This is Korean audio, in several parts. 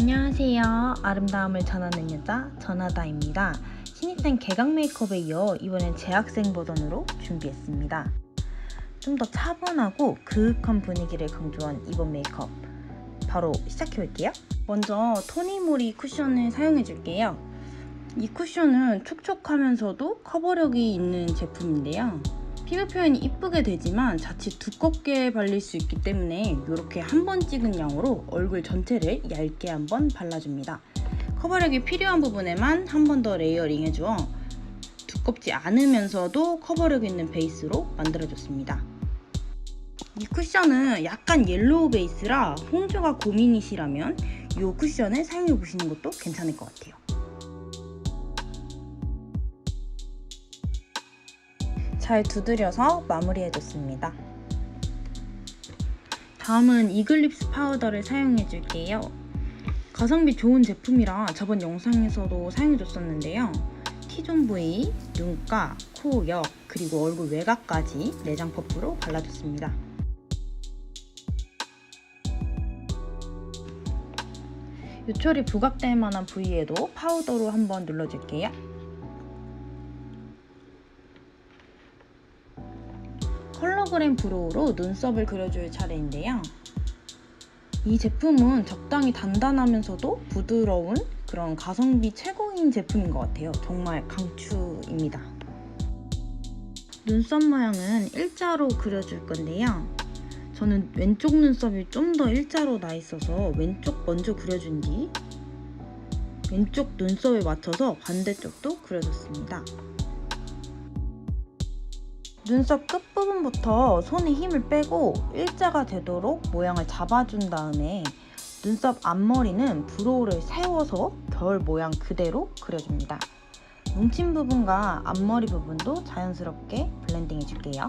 안녕하세요. 아름다움을 전하는 여자 전하다입니다. 신입생 개강 메이크업에 이어 이번엔 재학생 버전으로 준비했습니다. 좀 더 차분하고 그윽한 분위기를 강조한 이번 메이크업 바로 시작해볼게요. 먼저 토니모리 쿠션을 사용해줄게요. 이 쿠션은 촉촉하면서도 커버력이 있는 제품인데요. 피부 표현이 이쁘게 되지만 자칫 두껍게 발릴 수 있기 때문에 이렇게 한 번 찍은 양으로 얼굴 전체를 얇게 한번 발라줍니다. 커버력이 필요한 부분에만 한 번 더 레이어링 해주어 두껍지 않으면서도 커버력 있는 베이스로 만들어줬습니다. 이 쿠션은 약간 옐로우 베이스라 홍조가 고민이시라면 이 쿠션을 사용해보시는 것도 괜찮을 것 같아요. 잘 두드려서 마무리해줬습니다. 다음은 이글립스 파우더를 사용해줄게요. 가성비 좋은 제품이라 저번 영상에서도 사용해줬었는데요. T존 부위, 눈가, 코 옆, 그리고 얼굴 외곽까지 내장 퍼프로 발라줬습니다. 요철이 부각될 만한 부위에도 파우더로 한번 눌러줄게요. 컬러그램 브로우로 눈썹을 그려줄 차례인데요. 이 제품은 적당히 단단하면서도 부드러운 그런 가성비 최고인 제품인 것 같아요. 정말 강추입니다. 눈썹 모양은 일자로 그려줄 건데요. 저는 왼쪽 눈썹이 좀 더 일자로 나 있어서 왼쪽 먼저 그려준 뒤 왼쪽 눈썹에 맞춰서 반대쪽도 그려줬습니다. 눈썹 끝부분부터 손에 힘을 빼고 일자가 되도록 모양을 잡아준 다음에 눈썹 앞머리는 브로우를 세워서 별 모양 그대로 그려줍니다. 뭉친 부분과 앞머리 부분도 자연스럽게 블렌딩 해줄게요.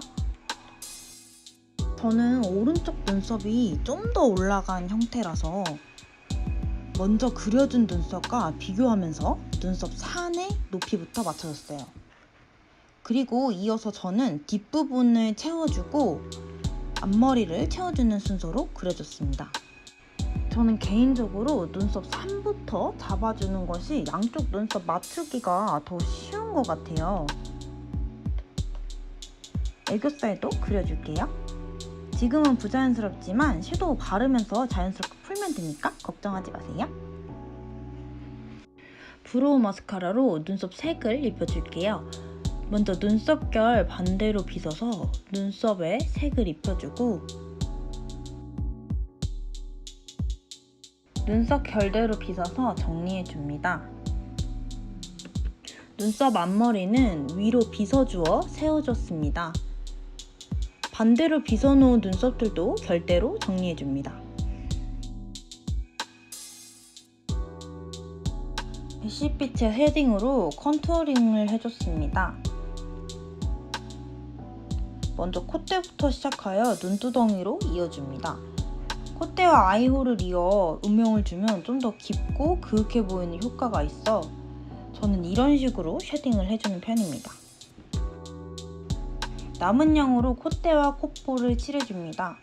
저는 오른쪽 눈썹이 좀 더 올라간 형태라서 먼저 그려준 눈썹과 비교하면서 눈썹 산의 높이부터 맞춰줬어요. 그리고 이어서 저는 뒷부분을 채워주고 앞머리를 채워주는 순서로 그려줬습니다. 저는 개인적으로 눈썹 산부터 잡아주는 것이 양쪽 눈썹 맞추기가 더 쉬운 것 같아요. 애교살도 그려줄게요. 지금은 부자연스럽지만 섀도우 바르면서 자연스럽게 풀면 되니까 걱정하지 마세요. 브로우 마스카라로 눈썹 색을 입혀줄게요. 먼저 눈썹 결 반대로 빗어서 눈썹에 색을 입혀주고 눈썹 결대로 빗어서 정리해줍니다. 눈썹 앞머리는 위로 빗어주어 세워줬습니다. 반대로 빗어놓은 눈썹들도 결대로 정리해줍니다. 애쉬빛의 쉐딩으로 컨투어링을 해줬습니다. 먼저 콧대부터 시작하여 눈두덩이로 이어줍니다. 콧대와 아이홀을 이어 음영을 주면 좀 더 깊고 그윽해 보이는 효과가 있어 저는 이런 식으로 쉐딩을 해주는 편입니다. 남은 양으로 콧대와 콧볼을 칠해줍니다.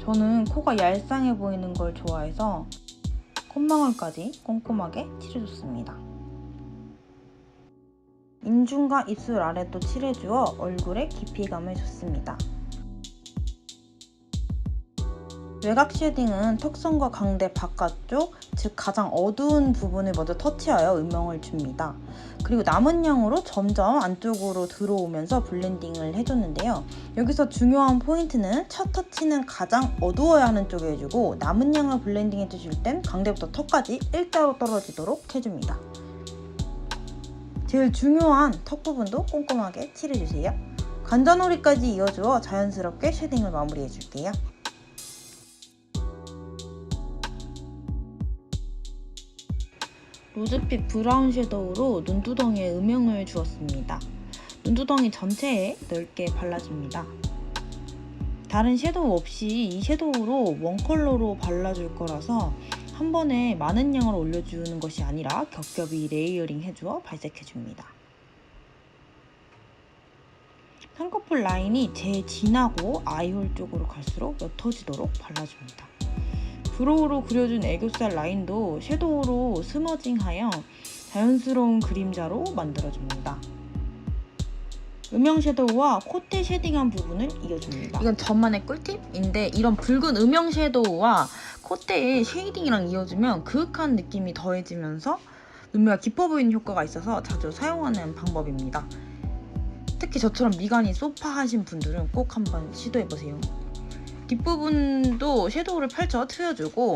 저는 코가 얄쌍해 보이는 걸 좋아해서 콧망울까지 꼼꼼하게 칠해줬습니다. 인중과 입술 아래도 칠해주어 얼굴에 깊이감을 줬습니다. 외곽 쉐딩은 턱선과 광대 바깥쪽, 즉 가장 어두운 부분을 먼저 터치하여 음영을 줍니다. 그리고 남은 양으로 점점 안쪽으로 들어오면서 블렌딩을 해줬는데요. 여기서 중요한 포인트는 첫 터치는 가장 어두워야 하는 쪽에 해주고 남은 양을 블렌딩 해주실 땐 광대부터 턱까지 일자로 떨어지도록 해줍니다. 제일 중요한 턱 부분도 꼼꼼하게 칠해주세요. 관자놀이까지 이어주어 자연스럽게 쉐딩을 마무리해줄게요. 로즈빛 브라운 섀도우로 눈두덩이에 음영을 주었습니다. 눈두덩이 전체에 넓게 발라줍니다. 다른 섀도우 없이 이 섀도우로 원컬러로 발라줄 거라서 한 번에 많은 양을 올려주는 것이 아니라 겹겹이 레이어링 해주어 발색해줍니다. 쌍꺼풀 라인이 제일 진하고 아이홀 쪽으로 갈수록 옅어지도록 발라줍니다. 브로우로 그려준 애교살 라인도 섀도우로 스머징하여 자연스러운 그림자로 만들어줍니다. 음영 섀도우와 콧대 쉐딩한 부분을 이어줍니다. 이건 저만의 꿀팁인데 이런 붉은 음영 섀도우와 콧대에 쉐이딩이랑 이어주면 그윽한 느낌이 더해지면서 눈매가 깊어 보이는 효과가 있어서 자주 사용하는 방법입니다. 특히 저처럼 미간이 소파하신 분들은 꼭 한번 시도해보세요. 뒷부분도 섀도우를 펼쳐 트여주고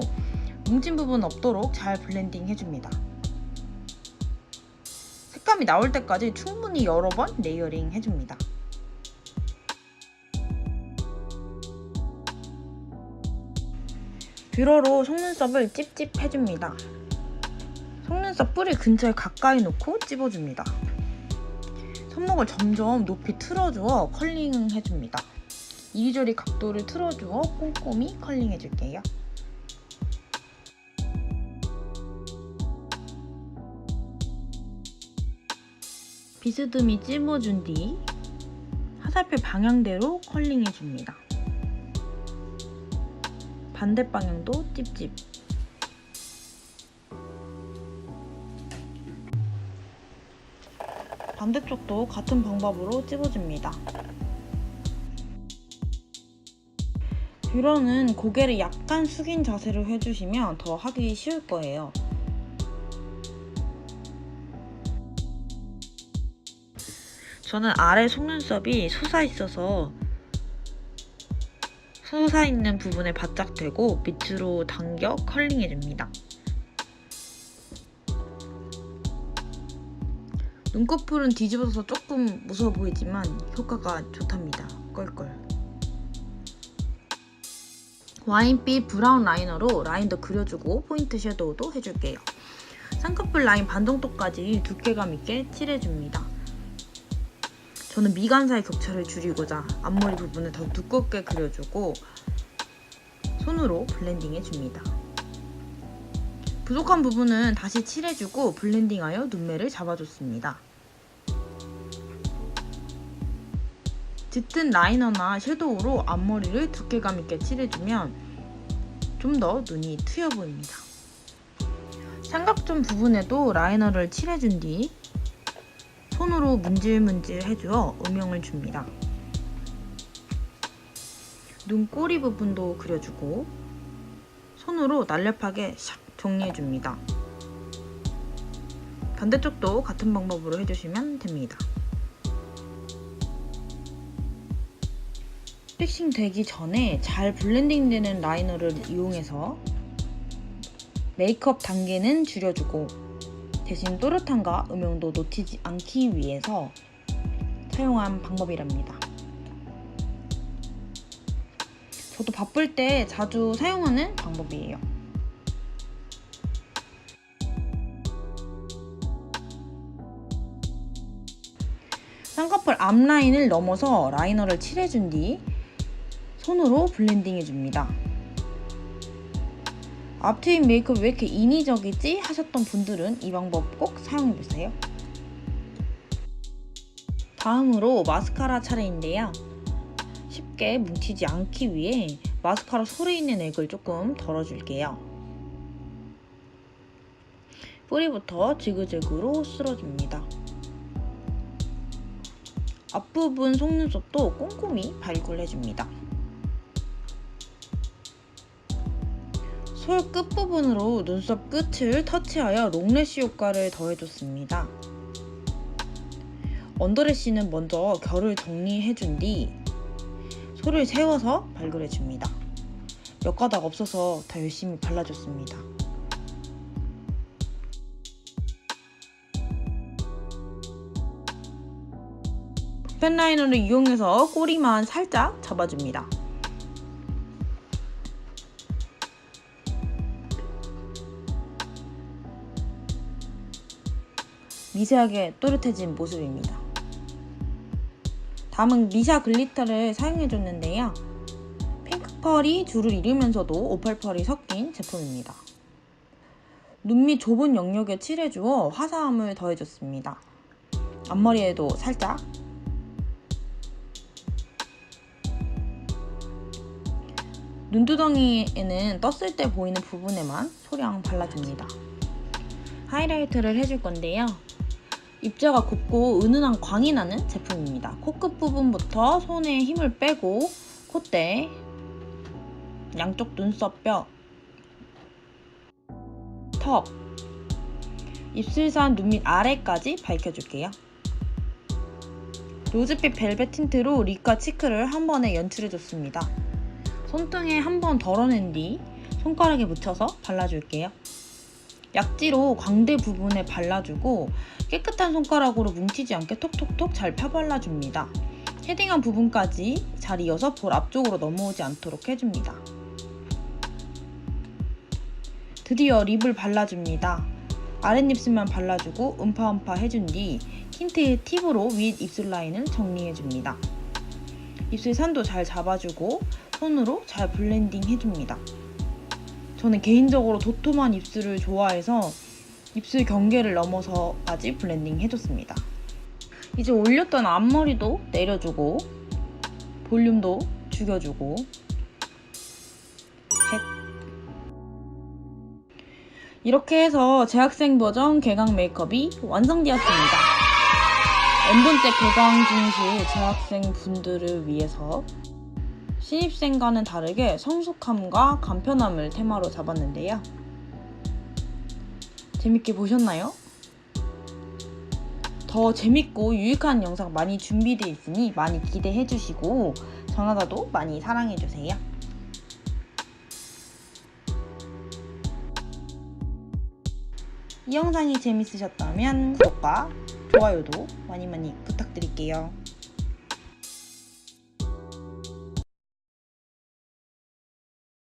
뭉친 부분 없도록 잘 블렌딩 해줍니다. 색감이 나올 때까지 충분히 여러 번 레이어링 해줍니다. 뷰러로 속눈썹을 찝찝 해줍니다. 속눈썹 뿌리 근처에 가까이 놓고 찝어줍니다. 손목을 점점 높이 틀어주어 컬링 해줍니다. 이리저리 각도를 틀어주어 꼼꼼히 컬링 해줄게요. 비스듬히 찝어준 뒤 화살표 방향대로 컬링 해줍니다. 반대 방향도 찝찝. 반대쪽도 같은 방법으로 찝어줍니다. 뷰러는 고개를 약간 숙인 자세로 해주시면 더 하기 쉬울 거예요. 저는 아래 속눈썹이 솟아있어서 솟아있는 부분에 바짝 대고 밑으로 당겨 컬링해줍니다. 눈꺼풀은 뒤집어서 조금 무서워 보이지만 효과가 좋답니다. 껄껄. 와인빛 브라운 라이너로 라인도 그려주고 포인트 섀도우도 해줄게요. 쌍꺼풀 라인 반정도까지 두께감 있게 칠해줍니다. 저는 미간 사이 격차를 줄이고자 앞머리 부분을 더 두껍게 그려주고 손으로 블렌딩 해줍니다. 부족한 부분은 다시 칠해주고 블렌딩하여 눈매를 잡아줬습니다. 짙은 라이너나 섀도우로 앞머리를 두께감 있게 칠해주면 좀 더 눈이 트여 보입니다. 삼각존 부분에도 라이너를 칠해준 뒤 손으로 문질문질 해주어 음영을 줍니다. 눈 꼬리 부분도 그려주고 손으로 날렵하게 샥 정리해줍니다. 반대쪽도 같은 방법으로 해주시면 됩니다. 픽싱 되기 전에 잘 블렌딩 되는 라이너를 이용해서 메이크업 단계는 줄여주고 대신 또렷함과 음영도 놓치지 않기 위해서 사용한 방법이랍니다. 저도 바쁠 때 자주 사용하는 방법이에요. 쌍꺼풀 앞라인을 넘어서 라이너를 칠해준 뒤 손으로 블렌딩 해줍니다. 앞트임 메이크업 왜 이렇게 인위적이지 하셨던 분들은 이 방법 꼭 사용해보세요. 다음으로 마스카라 차례인데요. 쉽게 뭉치지 않기 위해 마스카라 소리 있는 액을 조금 덜어줄게요. 뿌리부터 지그재그로 쓸어줍니다. 앞부분 속눈썹도 꼼꼼히 발굴해줍니다. 솔 끝부분으로 눈썹 끝을 터치하여 롱래쉬 효과를 더해줬습니다. 언더래쉬는 먼저 결을 정리해준 뒤 솔을 세워서 발굴해줍니다. 몇 가닥 없어서 더 열심히 발라줬습니다. 펜 라이너를 이용해서 꼬리만 살짝 잡아줍니다. 미세하게 또렷해진 모습입니다. 다음은 미샤 글리터를 사용해줬는데요. 핑크 펄이 줄을 이루면서도 오팔 펄이 섞인 제품입니다. 눈 밑 좁은 영역에 칠해주어 화사함을 더해줬습니다. 앞머리에도 살짝. 눈두덩이에는 떴을 때 보이는 부분에만 소량 발라줍니다. 하이라이트를 해줄 건데요. 입자가 곱고 은은한 광이 나는 제품입니다. 코끝 부분부터 손에 힘을 빼고 콧대, 양쪽 눈썹뼈, 턱, 입술선 눈 밑 아래까지 밝혀줄게요. 로즈빛 벨벳 틴트로 립과 치크를 한 번에 연출해줬습니다. 손등에 한 번 덜어낸 뒤 손가락에 묻혀서 발라줄게요. 약지로 광대 부분에 발라주고 깨끗한 손가락으로 뭉치지 않게 톡톡톡 잘 펴발라줍니다. 쉐딩한 부분까지 잘 이어서 볼 앞쪽으로 넘어오지 않도록 해줍니다. 드디어 립을 발라줍니다. 아랫입술만 발라주고 음파음파 해준 뒤 틴트 팁으로 윗 입술 라인을 정리해줍니다. 입술 산도 잘 잡아주고 손으로 잘 블렌딩 해줍니다. 저는 개인적으로 도톰한 입술을 좋아해서 입술 경계를 넘어서까지 블렌딩 해줬습니다. 이제 올렸던 앞머리도 내려주고 볼륨도 죽여주고 이렇게 해서 재학생 버전 개강 메이크업이 완성되었습니다. N번째 개강 중이실 재학생 분들을 위해서 신입생과는 다르게 성숙함과 간편함을 테마로 잡았는데요. 재밌게 보셨나요? 더 재밌고 유익한 영상 많이 준비되어 있으니 많이 기대해 주시고 전화다도 많이 사랑해 주세요. 이 영상이 재밌으셨다면 구독과 좋아요도 많이 부탁드릴게요.